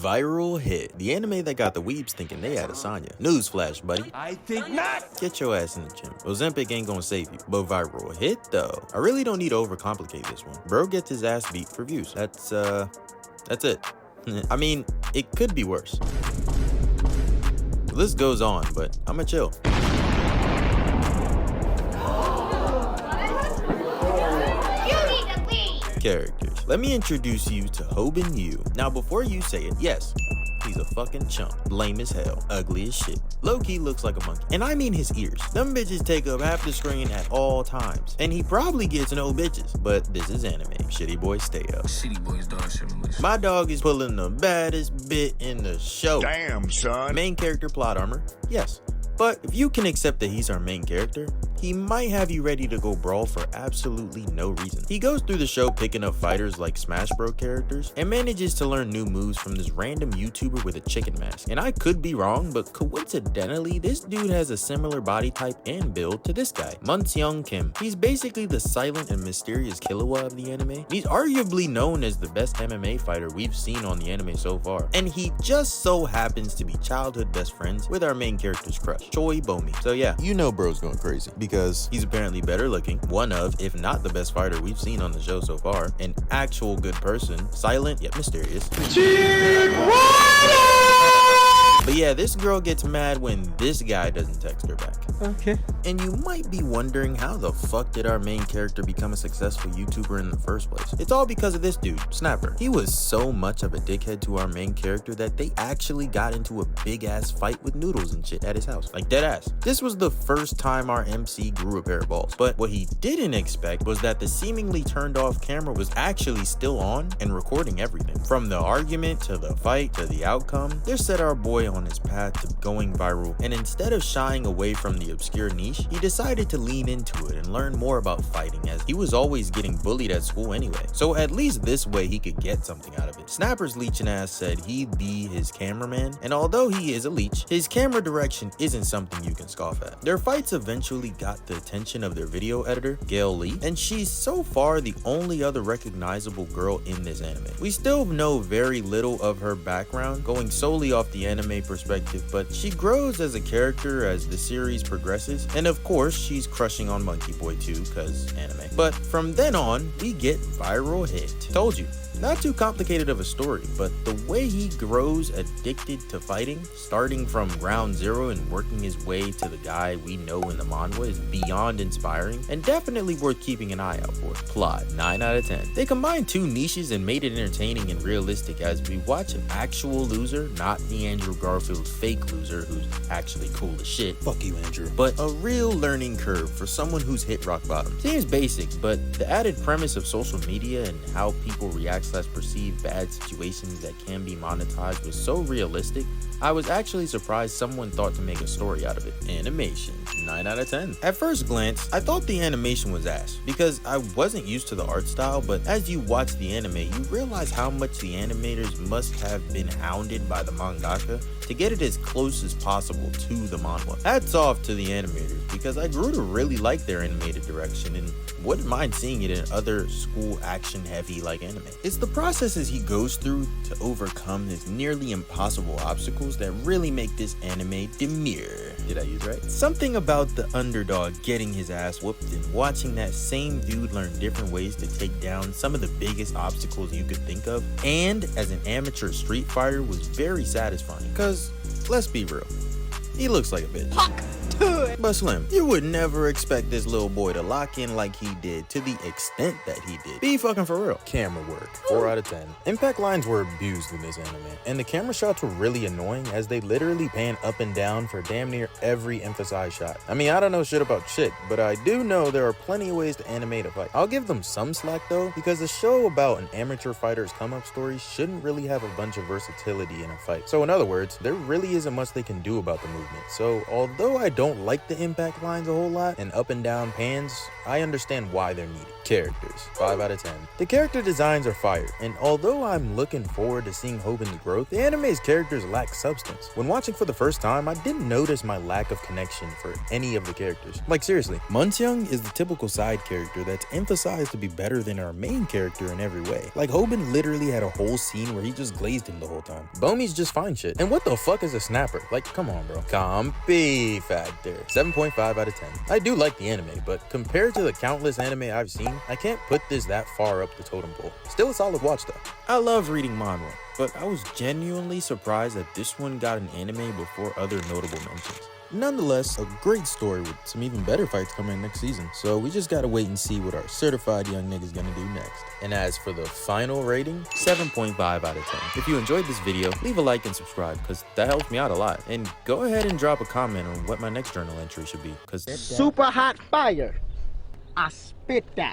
Viral hit. The anime that got the weebs thinking they had a Sonya. Newsflash, buddy. I think not. Get your ass in the gym. Ozempic ain't gonna save you. But viral hit, though. I really don't need to overcomplicate this one. Bro gets his ass beat for views. That's it. I mean, it could be worse. The list goes on, but I'ma chill. Characters. Let me introduce you to Hobin you. Now before you say it, yes, he's a fucking chump. Lame as hell. Ugly as shit. Low-key looks like a monkey. And I mean his ears. Them bitches take up half the screen at all times. And he probably gets no bitches. But this is anime. Shitty boys stay up. Shitty boys dog shit. My dog is pulling the baddest bit in the show. Damn, son. Main character plot armor? Yes. But if you can accept that he's our main character, he might have you ready to go brawl for absolutely no reason. He goes through the show picking up fighters like Smash Bros characters and manages to learn new moves from this random YouTuber with a chicken mask. And I could be wrong, but coincidentally, this dude has a similar body type and build to this guy, Museong Kim. He's basically the silent and mysterious Killua of the anime. He's arguably known as the best MMA fighter we've seen on the anime so far. And he just so happens to be childhood best friends with our main character's crush, Bomi. So yeah, you know bro's going crazy because he's apparently better looking, one of, if not the best fighter we've seen on the show so far, an actual good person, silent yet mysterious. But yeah, this girl gets mad when this guy doesn't text her back. Okay. And you might be wondering how the fuck did our main character become a successful YouTuber in the first place? It's all because of this dude, Snapper. He was so much of a dickhead to our main character that they actually got into a big ass fight with noodles and shit at his house. Like dead ass. This was the first time our MC grew a pair of balls. But what he didn't expect was that the seemingly turned off camera was actually still on and recording everything. From the argument to the fight to the outcome, this set our boy on his path to going viral, and instead of shying away from the obscure niche, he decided to lean into it and learn more about fighting, as he was always getting bullied at school anyway. So at least this way he could get something out of it. Snapper's leeching ass said he'd be his cameraman, and although he is a leech, his camera direction isn't something you can scoff at. Their fights eventually got the attention of their video editor, Gaeul, and she's so far the only other recognizable girl in this anime. We still know very little of her background, going solely off the anime perspective, but she grows as a character as the series progresses, and of course she's crushing on Monkey Boy too, cause anime. But from then on, we get viral hit. Told you. Not too complicated of a story, but the way he grows addicted to fighting, starting from ground zero and working his way to the guy we know in the manga, is beyond inspiring and definitely worth keeping an eye out for. Plot, 9 out of 10. They combined two niches and made it entertaining and realistic as we watch an actual loser, not the Andrew Garfield fake loser who's actually cool as shit. Fuck you, Andrew. But a real learning curve for someone who's hit rock bottom. Seems basic, but the added premise of social media and how people react / perceive bad situations that can be monetized was so realistic, I was actually surprised someone thought to make a story out of it. Animation, 9 out of 10. At first glance, I thought the animation was ass because I wasn't used to the art style, but as you watch the anime, you realize how much the animators must have been hounded by the mangaka to get it as close as possible to the manga. Hats off to the animators because I grew to really like their animated direction and wouldn't mind seeing it in other school action heavy like anime. It's the processes he goes through to overcome his nearly impossible obstacles that really make this anime demure. Did I use right? Something about the underdog getting his ass whooped and watching that same dude learn different ways to take down some of the biggest obstacles you could think of, and as an amateur street fighter, was very satisfying. Cause let's be real, he looks like a bitch. Fuck. But Slim, you would never expect this little boy to lock in like he did to the extent that he did. Be fucking for real. Camera work, 4 out of 10. Impact lines were abused in this anime, and the camera shots were really annoying as they literally pan up and down for damn near every emphasized shot. I mean, I don't know shit about shit, but I do know there are plenty of ways to animate a fight. I'll give them some slack though, because a show about an amateur fighter's come-up story shouldn't really have a bunch of versatility in a fight. So in other words, there really isn't much they can do about the movement. So although I don't don't like the impact lines a whole lot and up and down pans, I understand why they're needed. Characters, 5 out of 10. The character designs are fire, and although I'm looking forward to seeing Hobin's growth, the anime's characters lack substance. When watching for the first time, I didn't notice my lack of connection for any of the characters. Like seriously, Museong is the typical side character that's emphasized to be better than our main character in every way. Like Hobin literally had a whole scene where he just glazed him the whole time. Bomi's just fine shit. And what the fuck is a snapper? Like, come on, bro. Compy factor, 7.5 out of 10. I do like the anime, but compared to the countless anime I've seen, I can't put this that far up the totem pole. Still a solid watch though. I love reading manhwa, but I was genuinely surprised that this one got an anime before other notable mentions. Nonetheless, a great story with some even better fights coming next season, so we just gotta wait and see what our certified young nigga's gonna do next. And as for the final rating, 7.5 out of 10. If you enjoyed this video, leave a like and subscribe, because that helps me out a lot. And go ahead and drop a comment on what my next journal entry should be, because super hot fire. I spit that.